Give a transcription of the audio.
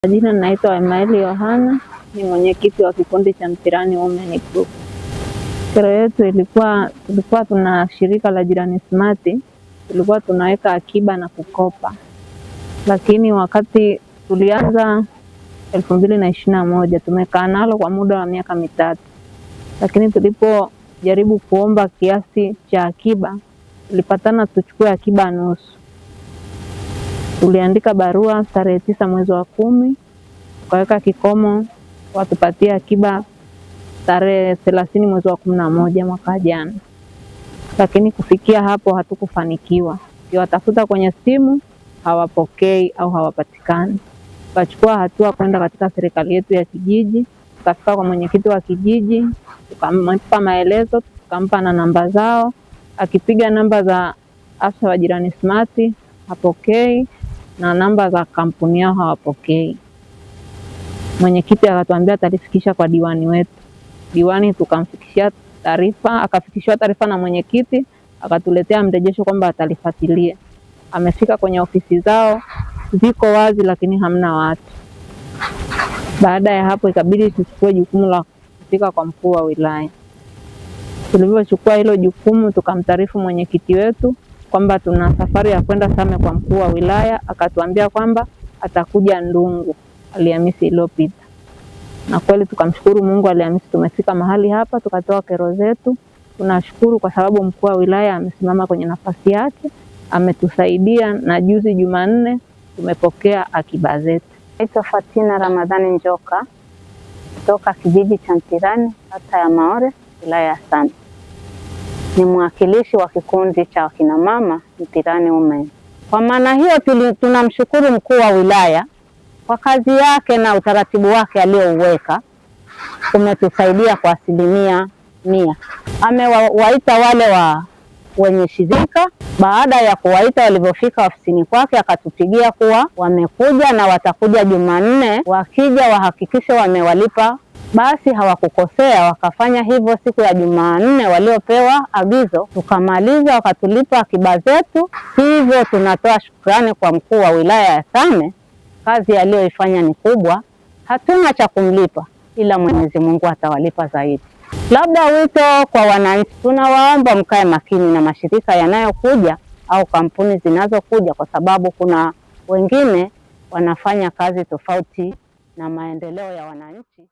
Jina naitwa Emaili Yohana, ni mwenyekiti wa kikundi cha Mpirani Women Group. Kero yetu tulikuwa tuna shirika la Jirani Smart, tulikuwa tunaweka akiba na kukopa. Lakini wakati tulianza 2021 tumekaa nalo kwa muda wa miaka mitatu. Lakini tulipojaribu kuomba kiasi cha akiba, tulipatana tuchukue akiba nusu. Tuliandika barua tarehe 9 mwezi wa 10, tukaweka kikomo watupatie akiba tarehe 30 mwezi wa 11 mwaka jana. Lakini kufikia hapo hatukufanikiwa. Tukiwatafuta kwenye simu hawapokei au hawapatikani. Tukachukua hatua kwenda katika serikali yetu ya kijiji, tukafika kwa mwenyekiti wa kijiji, tukampa maelezo, tukampa na namba zao. Akipiga namba za afisa wa Jirani Smart hapokei, na namba za kampuni yao hawapokei. Mwenyekiti akatuambia atalifikisha kwa diwani wetu. Diwani tukamfikishia taarifa, akafikishwa taarifa na mwenyekiti, akatuletea mrejesho kwamba atalifuatilia. Amefika kwenye ofisi zao, ziko wazi lakini hamna watu. Baada ya hapo ikabidi tuchukue jukumu la kufika kwa mkuu wa wilaya. Tulivyochukua hilo jukumu, tukamtaarifu mwenyekiti wetu kwamba tuna safari ya kwenda Same kwa mkuu wa wilaya. Akatuambia kwamba atakuja Ndungu Alhamisi iliyopita. Na kweli tukamshukuru Mungu, Alhamisi tumefika mahali hapa, tukatoa kero zetu. Tunashukuru kwa sababu mkuu wa wilaya amesimama kwenye nafasi yake, ametusaidia, na juzi Jumanne tumepokea akiba zetu. Naitwa Fatina Ramadhani Njoka kutoka kijiji cha Mpirani, kata ya Maore, wilaya ya Same. Ni mwakilishi wa kikundi cha wakina mama Mpirani Women. Kwa maana hiyo tunamshukuru mkuu wa wilaya kwa kazi yake na utaratibu wake aliouweka. Umetusaidia kwa 100%. Amewaita wale wenye shirika. Baada ya kuwaita, walivyofika ofisini kwake akatupigia kuwa wamekuja na watakuja Jumanne, wakija wahakikishe wamewalipa. Basi hawakukosea, wakafanya hivyo siku ya Jumanne waliopewa agizo, tukamaliza, wakatulipa akiba zetu. Hivyo tunatoa shukrani kwa mkuu wa wilaya ya Same. Kazi aliyoifanya ni kubwa, hatuna cha kumlipa ila Mwenyezi Mungu atawalipa zaidi. Labda wito kwa wananchi, tunawaomba mkae makini na mashirika yanayokuja au kampuni zinazokuja, kwa sababu kuna wengine wanafanya kazi tofauti na maendeleo ya wananchi.